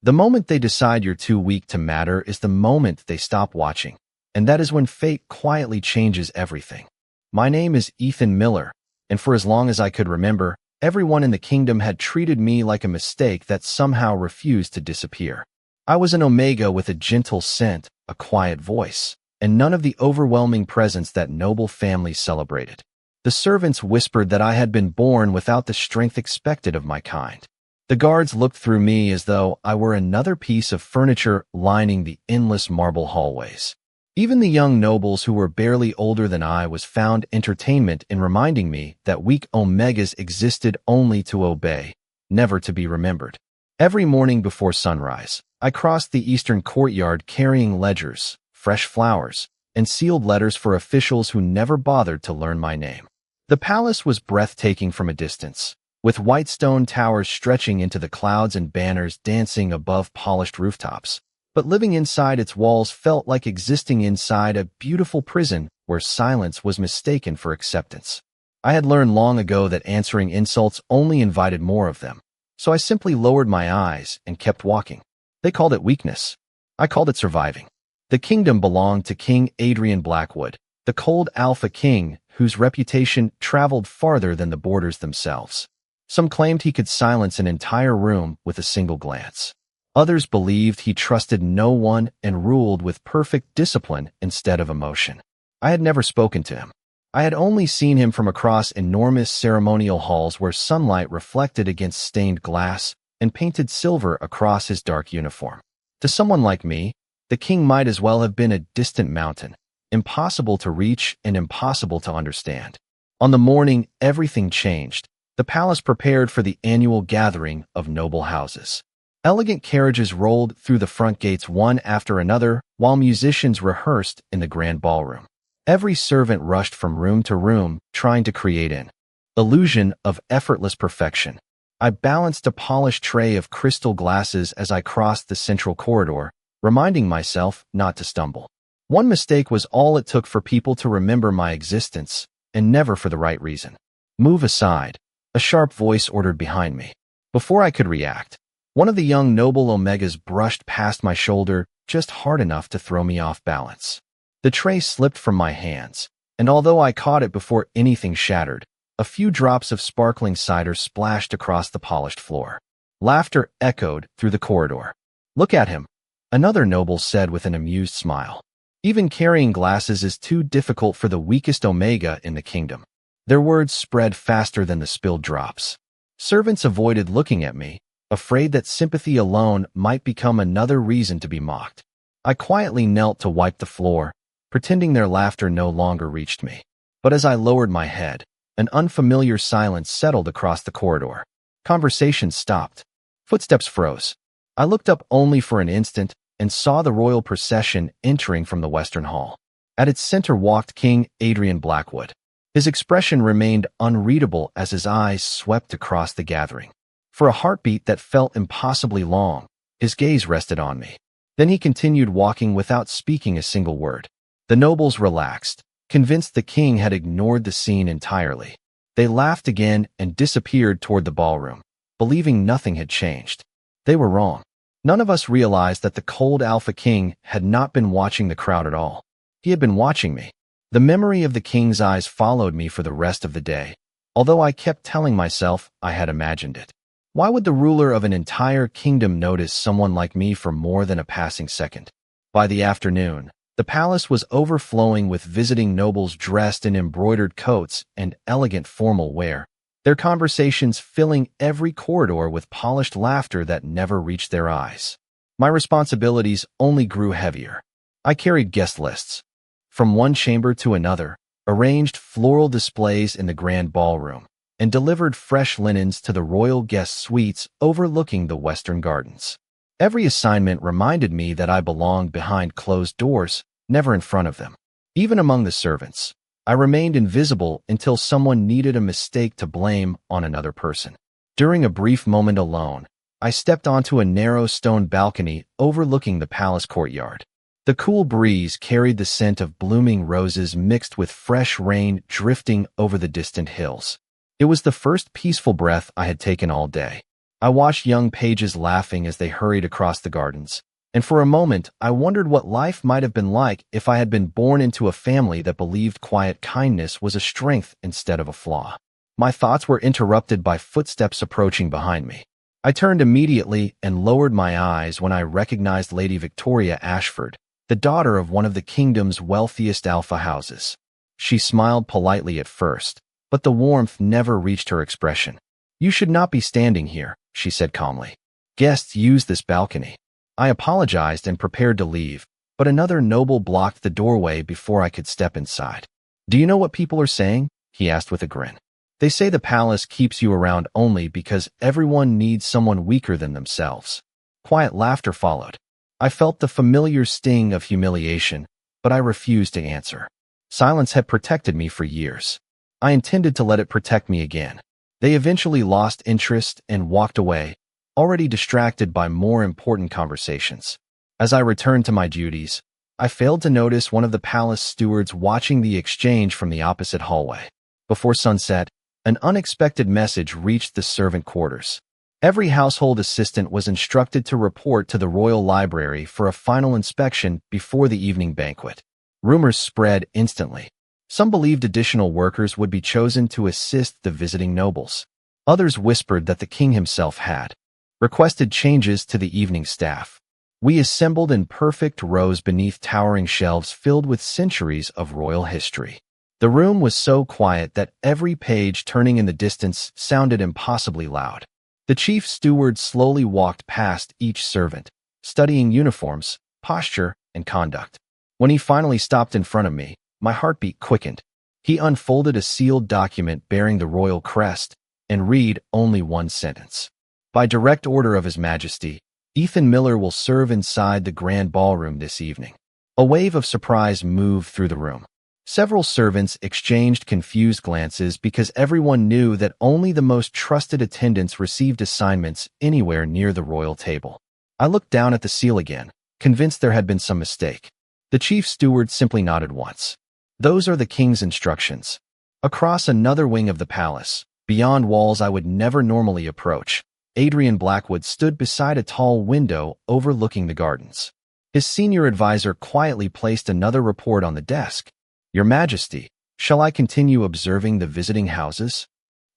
The moment they decide you're too weak to matter is the moment they stop watching, and that is when fate quietly changes everything. My name is Ethan Miller, and for as long as I could remember, everyone in the kingdom had treated me like a mistake that somehow refused to disappear. I was an Omega with a gentle scent, a quiet voice, and none of the overwhelming presence that noble families celebrated. The servants whispered that I had been born without the strength expected of my kind. The guards looked through me as though I were another piece of furniture lining the endless marble hallways. Even the young nobles who were barely older than I was found entertainment in reminding me that weak Omegas existed only to obey, never to be remembered. Every morning before sunrise, I crossed the eastern courtyard carrying ledgers, fresh flowers, and sealed letters for officials who never bothered to learn my name. The palace was breathtaking from a distance, with white stone towers stretching into the clouds and banners dancing above polished rooftops. But living inside its walls felt like existing inside a beautiful prison where silence was mistaken for acceptance. I had learned long ago that answering insults only invited more of them, so I simply lowered my eyes and kept walking. They called it weakness. I called it surviving. The kingdom belonged to King Adrian Blackwood, the cold alpha king whose reputation traveled farther than the borders themselves. Some claimed he could silence an entire room with a single glance. Others believed he trusted no one and ruled with perfect discipline instead of emotion. I had never spoken to him. I had only seen him from across enormous ceremonial halls where sunlight reflected against stained glass and painted silver across his dark uniform. To someone like me, the king might as well have been a distant mountain, impossible to reach and impossible to understand. On the morning everything changed, the palace prepared for the annual gathering of noble houses. Elegant carriages rolled through the front gates one after another, while musicians rehearsed in the grand ballroom. Every servant rushed from room to room, trying to create an illusion of effortless perfection. I balanced a polished tray of crystal glasses as I crossed the central corridor, reminding myself not to stumble. One mistake was all it took for people to remember my existence, and never for the right reason. "Move aside," a sharp voice ordered behind me. Before I could react, one of the young noble Omegas brushed past my shoulder just hard enough to throw me off balance. The tray slipped from my hands, and although I caught it before anything shattered, a few drops of sparkling cider splashed across the polished floor. Laughter echoed through the corridor. "Look at him," another noble said with an amused smile. "Even carrying glasses is too difficult for the weakest Omega in the kingdom." Their words spread faster than the spilled drops. Servants avoided looking at me, afraid that sympathy alone might become another reason to be mocked. I quietly knelt to wipe the floor, pretending their laughter no longer reached me. But as I lowered my head, an unfamiliar silence settled across the corridor. Conversation stopped. Footsteps froze. I looked up only for an instant and saw the royal procession entering from the Western Hall. At its center walked King Adrian Blackwood. His expression remained unreadable as his eyes swept across the gathering. For a heartbeat that felt impossibly long, his gaze rested on me. Then he continued walking without speaking a single word. The nobles relaxed, convinced the king had ignored the scene entirely. They laughed again and disappeared toward the ballroom, believing nothing had changed. They were wrong. None of us realized that the cold alpha king had not been watching the crowd at all. He had been watching me. The memory of the king's eyes followed me for the rest of the day, although I kept telling myself I had imagined it. Why would the ruler of an entire kingdom notice someone like me for more than a passing second? By the afternoon, the palace was overflowing with visiting nobles dressed in embroidered coats and elegant formal wear, their conversations filling every corridor with polished laughter that never reached their eyes. My responsibilities only grew heavier. I carried guest lists from one chamber to another, arranged floral displays in the grand ballroom, and delivered fresh linens to the royal guest suites overlooking the western gardens. Every assignment reminded me that I belonged behind closed doors, never in front of them. Even among the servants, I remained invisible until someone needed a mistake to blame on another person. During a brief moment alone, I stepped onto a narrow stone balcony overlooking the palace courtyard. The cool breeze carried the scent of blooming roses mixed with fresh rain drifting over the distant hills. It was the first peaceful breath I had taken all day. I watched young pages laughing as they hurried across the gardens, and for a moment I wondered what life might have been like if I had been born into a family that believed quiet kindness was a strength instead of a flaw. My thoughts were interrupted by footsteps approaching behind me. I turned immediately and lowered my eyes when I recognized Lady Victoria Ashford, the daughter of one of the kingdom's wealthiest alpha houses. She smiled politely at first, but the warmth never reached her expression. "You should not be standing here," she said calmly. "Guests use this balcony." I apologized and prepared to leave, but another noble blocked the doorway before I could step inside. "Do you know what people are saying?" he asked with a grin. "They say the palace keeps you around only because everyone needs someone weaker than themselves." Quiet laughter followed. I felt the familiar sting of humiliation, but I refused to answer. Silence had protected me for years. I intended to let it protect me again. They eventually lost interest and walked away, already distracted by more important conversations. As I returned to my duties, I failed to notice one of the palace stewards watching the exchange from the opposite hallway. Before sunset, an unexpected message reached the servant quarters. Every household assistant was instructed to report to the royal library for a final inspection before the evening banquet. Rumors spread instantly. Some believed additional workers would be chosen to assist the visiting nobles. Others whispered that the king himself had requested changes to the evening staff. We assembled in perfect rows beneath towering shelves filled with centuries of royal history. The room was so quiet that every page turning in the distance sounded impossibly loud. The chief steward slowly walked past each servant, studying uniforms, posture, and conduct. When he finally stopped in front of me, my heartbeat quickened. He unfolded a sealed document bearing the royal crest and read only one sentence. "By direct order of His Majesty, Ethan Miller will serve inside the grand ballroom this evening." A wave of surprise moved through the room. Several servants exchanged confused glances because everyone knew that only the most trusted attendants received assignments anywhere near the royal table. I looked down at the seal again, convinced there had been some mistake. The chief steward simply nodded once. "Those are the king's instructions." Across another wing of the palace, beyond walls I would never normally approach, Adrian Blackwood stood beside a tall window overlooking the gardens. His senior advisor quietly placed another report on the desk. "Your Majesty, shall I continue observing the visiting houses?"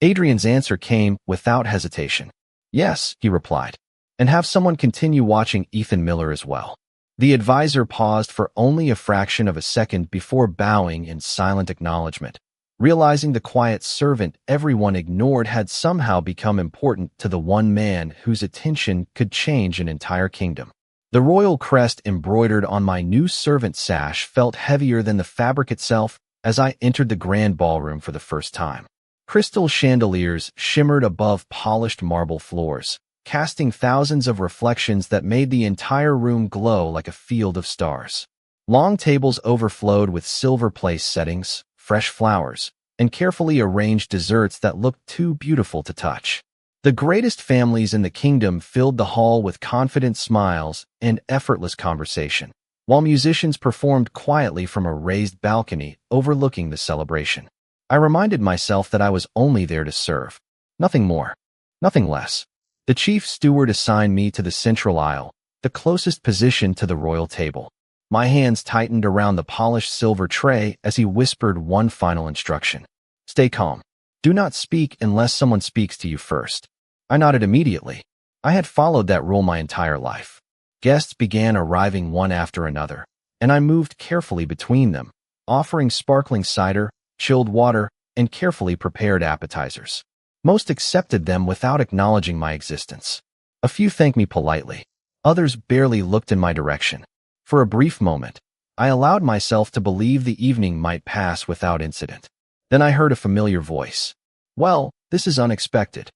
Adrian's answer came without hesitation. "Yes," he replied, "and have someone continue watching Ethan Miller as well." The advisor paused for only a fraction of a second before bowing in silent acknowledgement, realizing the quiet servant everyone ignored had somehow become important to the one man whose attention could change an entire kingdom. The royal crest embroidered on my new servant sash felt heavier than the fabric itself as I entered the grand ballroom for the first time. Crystal chandeliers shimmered above polished marble floors, casting thousands of reflections that made the entire room glow like a field of stars. Long tables overflowed with silver place settings, fresh flowers, and carefully arranged desserts that looked too beautiful to touch. The greatest families in the kingdom filled the hall with confident smiles and effortless conversation, while musicians performed quietly from a raised balcony overlooking the celebration. I reminded myself that I was only there to serve. Nothing more, nothing less. The chief steward assigned me to the central aisle, the closest position to the royal table. My hands tightened around the polished silver tray as he whispered one final instruction. "Stay calm. Do not speak unless someone speaks to you first." I nodded immediately. I had followed that rule my entire life. Guests began arriving one after another, and I moved carefully between them, offering sparkling cider, chilled water, and carefully prepared appetizers. Most accepted them without acknowledging my existence. A few thanked me politely. Others barely looked in my direction. For a brief moment, I allowed myself to believe the evening might pass without incident. Then I heard a familiar voice. "Well, this is unexpected."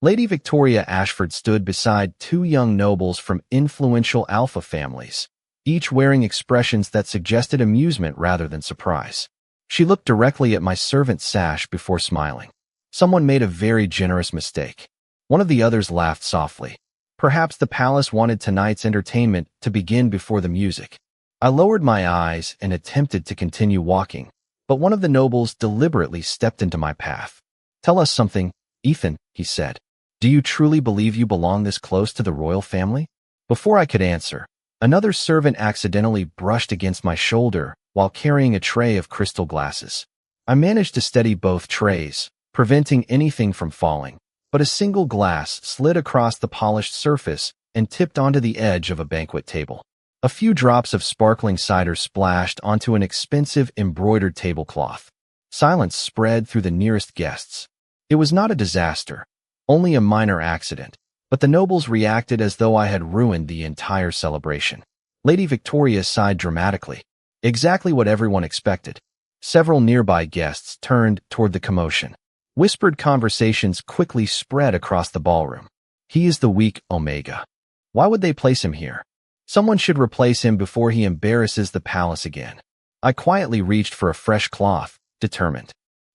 Lady Victoria Ashford stood beside two young nobles from influential alpha families, each wearing expressions that suggested amusement rather than surprise. She looked directly at my servant's sash before smiling. "Someone made a very generous mistake." One of the others laughed softly. Perhaps the palace wanted tonight's entertainment to begin before the music. I lowered my eyes and attempted to continue walking, but one of the nobles deliberately stepped into my path. "Tell us something, Ethan," he said. Do you truly believe you belong this close to the royal family? Before I could answer, another servant accidentally brushed against my shoulder while carrying a tray of crystal glasses. I managed to steady both trays, preventing anything from falling, but a single glass slid across the polished surface and tipped onto the edge of a banquet table. A few drops of sparkling cider splashed onto an expensive embroidered tablecloth. Silence spread through the nearest guests. It was not a disaster, only a minor accident, but the nobles reacted as though I had ruined the entire celebration. Lady Victoria sighed dramatically, exactly what everyone expected. Several nearby guests turned toward the commotion. Whispered conversations quickly spread across the ballroom. He is the weak Omega. Why would they place him here? Someone should replace him before he embarrasses the palace again. I quietly reached for a fresh cloth, determined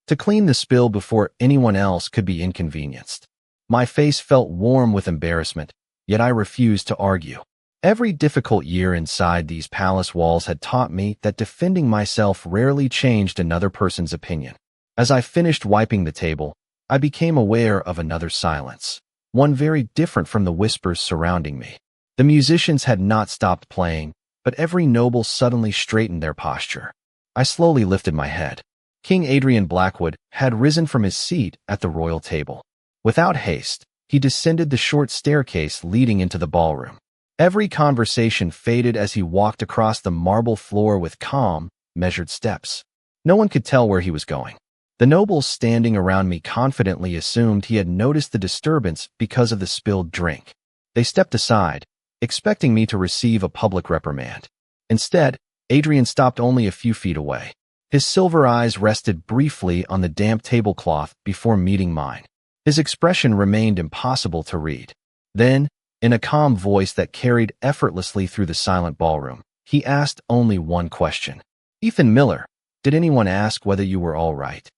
to clean the spill before anyone else could be inconvenienced. My face felt warm with embarrassment, yet I refused to argue. Every difficult year inside these palace walls had taught me that defending myself rarely changed another person's opinion. As I finished wiping the table, I became aware of another silence, one very different from the whispers surrounding me. The musicians had not stopped playing, but every noble suddenly straightened their posture. I slowly lifted my head. King Adrian Blackwood had risen from his seat at the royal table. Without haste, he descended the short staircase leading into the ballroom. Every conversation faded as he walked across the marble floor with calm, measured steps. No one could tell where he was going. The nobles standing around me confidently assumed he had noticed the disturbance because of the spilled drink. They stepped aside, expecting me to receive a public reprimand. Instead, Adrian stopped only a few feet away. His silver eyes rested briefly on the damp tablecloth before meeting mine. His expression remained impossible to read. Then, in a calm voice that carried effortlessly through the silent ballroom, he asked only one question. "Ethan Miller, did anyone ask whether you were all right?"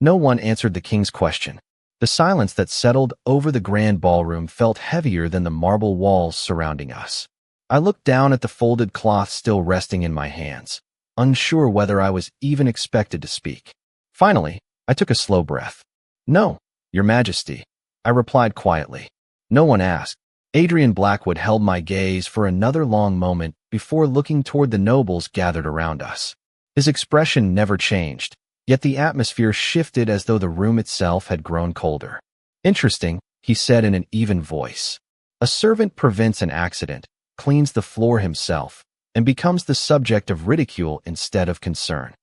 No one answered the king's question. The silence that settled over the grand ballroom felt heavier than the marble walls surrounding us. I looked down at the folded cloth still resting in my hands, unsure whether I was even expected to speak. Finally, I took a slow breath. "No, Your Majesty," I replied quietly. No one asked. Adrian Blackwood held my gaze for another long moment before looking toward the nobles gathered around us. His expression never changed, yet the atmosphere shifted as though the room itself had grown colder. "Interesting," he said in an even voice. "A servant prevents an accident, cleans the floor himself, and becomes the subject of ridicule instead of concern."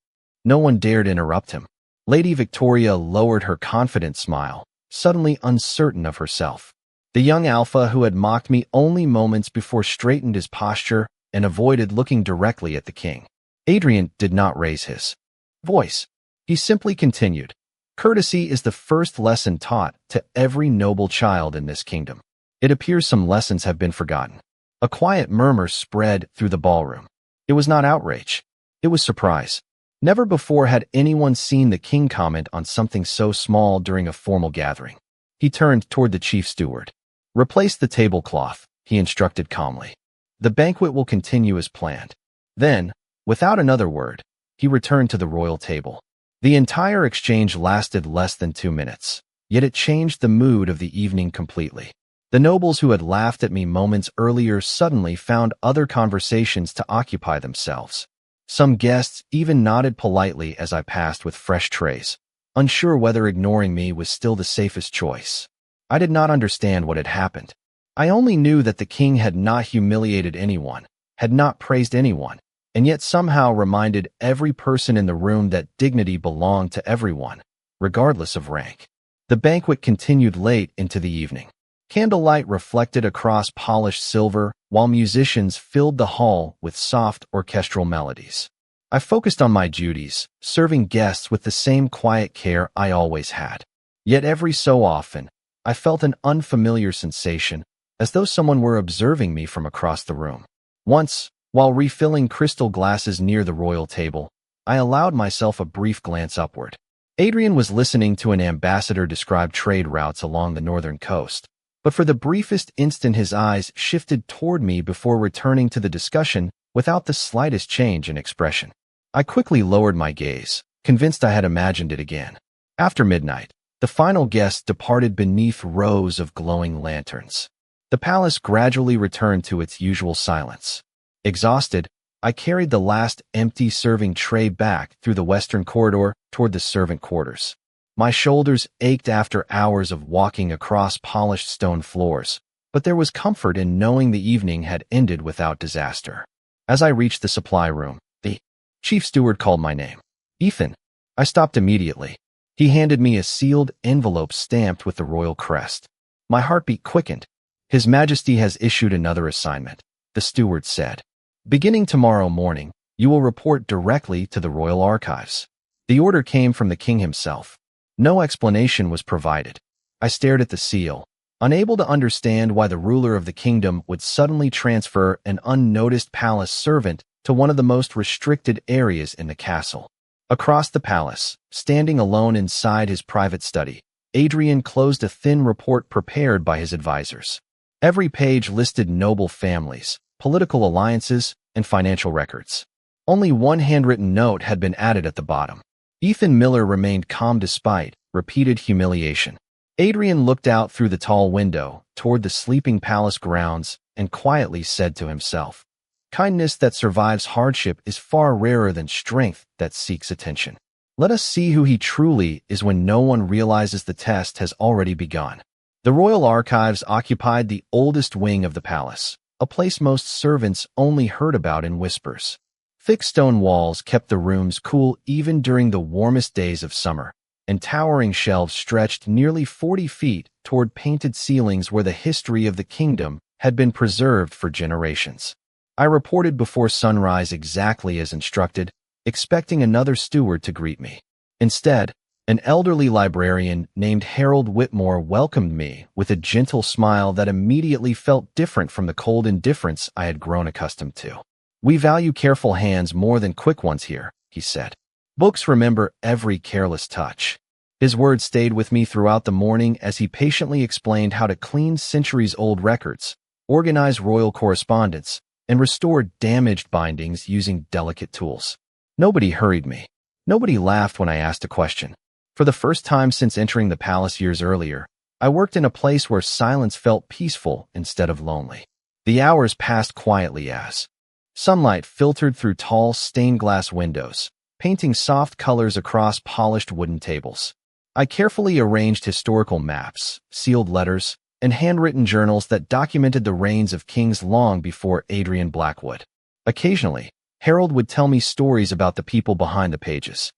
No one dared interrupt him. Lady Victoria lowered her confident smile, suddenly uncertain of herself. The young alpha who had mocked me only moments before straightened his posture and avoided looking directly at the king. Adrian did not raise his voice. He simply continued, "Courtesy is the first lesson taught to every noble child in this kingdom. It appears some lessons have been forgotten." A quiet murmur spread through the ballroom. It was not outrage. It was surprise. Never before had anyone seen the king comment on something so small during a formal gathering. He turned toward the chief steward. "Replace the tablecloth," he instructed calmly. "The banquet will continue as planned." Then, without another word, he returned to the royal table. The entire exchange lasted less than 2 minutes, yet it changed the mood of the evening completely. The nobles who had laughed at me moments earlier suddenly found other conversations to occupy themselves. Some guests even nodded politely as I passed with fresh trays, unsure whether ignoring me was still the safest choice. I did not understand what had happened. I only knew that the king had not humiliated anyone, had not praised anyone, and yet somehow reminded every person in the room that dignity belonged to everyone, regardless of rank. The banquet continued late into the evening. Candlelight reflected across polished silver, while musicians filled the hall with soft orchestral melodies. I focused on my duties, serving guests with the same quiet care I always had. Yet every so often, I felt an unfamiliar sensation, as though someone were observing me from across the room. Once, while refilling crystal glasses near the royal table, I allowed myself a brief glance upward. Adrian was listening to an ambassador describe trade routes along the northern coast, but for the briefest instant his eyes shifted toward me before returning to the discussion without the slightest change in expression. I quickly lowered my gaze, convinced I had imagined it again. After midnight, The final guest departed beneath rows of glowing lanterns. The palace gradually returned to its usual silence. Exhausted, I carried the last empty serving tray back through the western corridor toward the servant quarters. My shoulders ached after hours of walking across polished stone floors, but there was comfort in knowing the evening had ended without disaster. As I reached the supply room, the chief steward called my name. Ethan. I stopped immediately. He handed me a sealed envelope stamped with the royal crest. My heartbeat quickened. His Majesty has issued another assignment, the steward said. Beginning tomorrow morning, you will report directly to the royal archives. The order came from the king himself. No explanation was provided. I stared at the seal, unable to understand why the ruler of the kingdom would suddenly transfer an unnoticed palace servant to one of the most restricted areas in the castle. Across the palace, standing alone inside his private study, Adrian closed a thin report prepared by his advisors. Every page listed noble families, political alliances, and financial records. Only one handwritten note had been added at the bottom. Ethan Miller remained calm despite repeated humiliation. Adrian looked out through the tall window toward the sleeping palace grounds and quietly said to himself, "Kindness that survives hardship is far rarer than strength that seeks attention. Let us see who he truly is when no one realizes the test has already begun." The royal archives occupied the oldest wing of the palace, a place most servants only heard about in whispers. Thick stone walls kept the rooms cool even during the warmest days of summer, and towering shelves stretched nearly 40 feet toward painted ceilings where the history of the kingdom had been preserved for generations. I reported before sunrise exactly as instructed, expecting another steward to greet me. Instead, an elderly librarian named Harold Whitmore welcomed me with a gentle smile that immediately felt different from the cold indifference I had grown accustomed to. "We value careful hands more than quick ones here," he said. "Books remember every careless touch." His words stayed with me throughout the morning as he patiently explained how to clean centuries-old records, organize royal correspondence, and restore damaged bindings using delicate tools. Nobody hurried me. Nobody laughed when I asked a question. For the first time since entering the palace years earlier, I worked in a place where silence felt peaceful instead of lonely. The hours passed quietly as sunlight filtered through tall stained glass windows, painting soft colors across polished wooden tables. I carefully arranged historical maps, sealed letters, and handwritten journals that documented the reigns of kings long before Adrian Blackwood. Occasionally, Harold would tell me stories about the people behind the pages.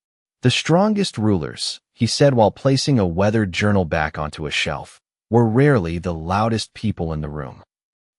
"The strongest rulers," he said while placing a weathered journal back onto a shelf, "were rarely the loudest people in the room."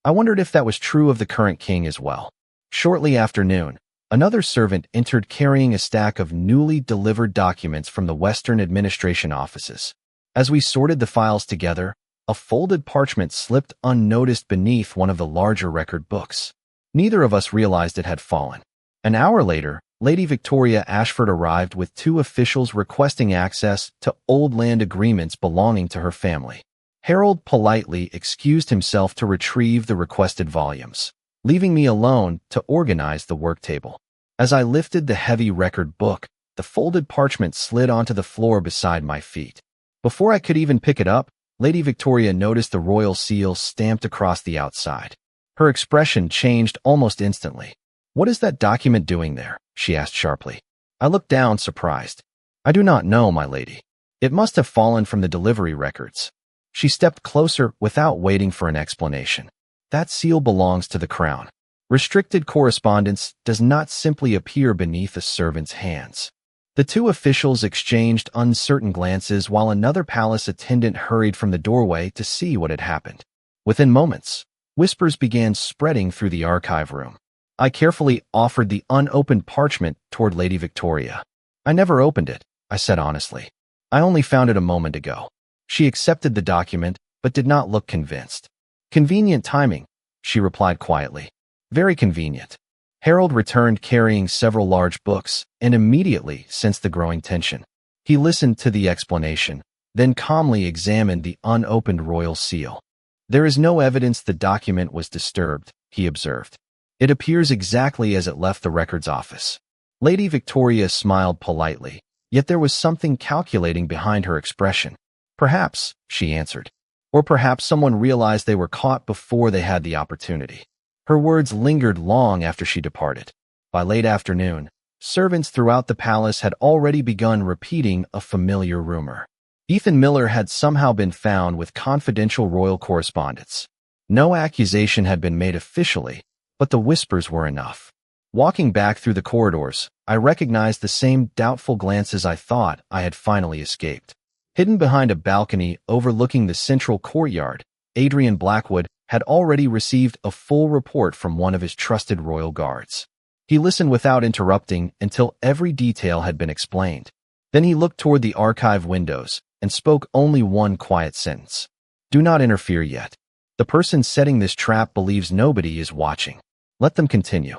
I wondered if that was true of the current king as well. Shortly after noon, another servant entered carrying a stack of newly delivered documents from the Western administration offices. As we sorted the files together, a folded parchment slipped unnoticed beneath one of the larger record books. Neither of us realized it had fallen. An hour later, Lady Victoria Ashford arrived with two officials requesting access to old land agreements belonging to her family. Harold politely excused himself to retrieve the requested volumes, leaving me alone to organize the work table. As I lifted the heavy record book, the folded parchment slid onto the floor beside my feet. Before I could even pick it up, Lady Victoria noticed the royal seal stamped across the outside. Her expression changed almost instantly. "What is that document doing there?" she asked sharply. I looked down, surprised. "I do not know, my lady. It must have fallen from the delivery records." She stepped closer without waiting for an explanation. "That seal belongs to the crown. Restricted correspondence does not simply appear beneath a servant's hands." The two officials exchanged uncertain glances while another palace attendant hurried from the doorway to see what had happened. Within moments, whispers began spreading through the archive room. I carefully offered the unopened parchment toward Lady Victoria. "I never opened it," I said honestly. "I only found it a moment ago." She accepted the document, but did not look convinced. "Convenient timing," she replied quietly. "Very convenient." Harold returned carrying several large books and immediately sensed the growing tension. He listened to the explanation, then calmly examined the unopened royal seal. "There is no evidence the document was disturbed," he observed. "It appears exactly as it left the records office." Lady Victoria smiled politely, yet there was something calculating behind her expression. Perhaps, she answered. Or perhaps someone realized they were caught before they had the opportunity. Her words lingered long after she departed. By late afternoon, servants throughout the palace had already begun repeating a familiar rumor. Ethan Miller had somehow been found with confidential royal correspondence. No accusation had been made officially, but the whispers were enough. Walking back through the corridors, I recognized the same doubtful glances I thought I had finally escaped. Hidden behind a balcony overlooking the central courtyard, Adrian Blackwood had already received a full report from one of his trusted royal guards. He listened without interrupting until every detail had been explained. Then he looked toward the archive windows and spoke only one quiet sentence. "Do not interfere yet. The person setting this trap believes nobody is watching. Let them continue."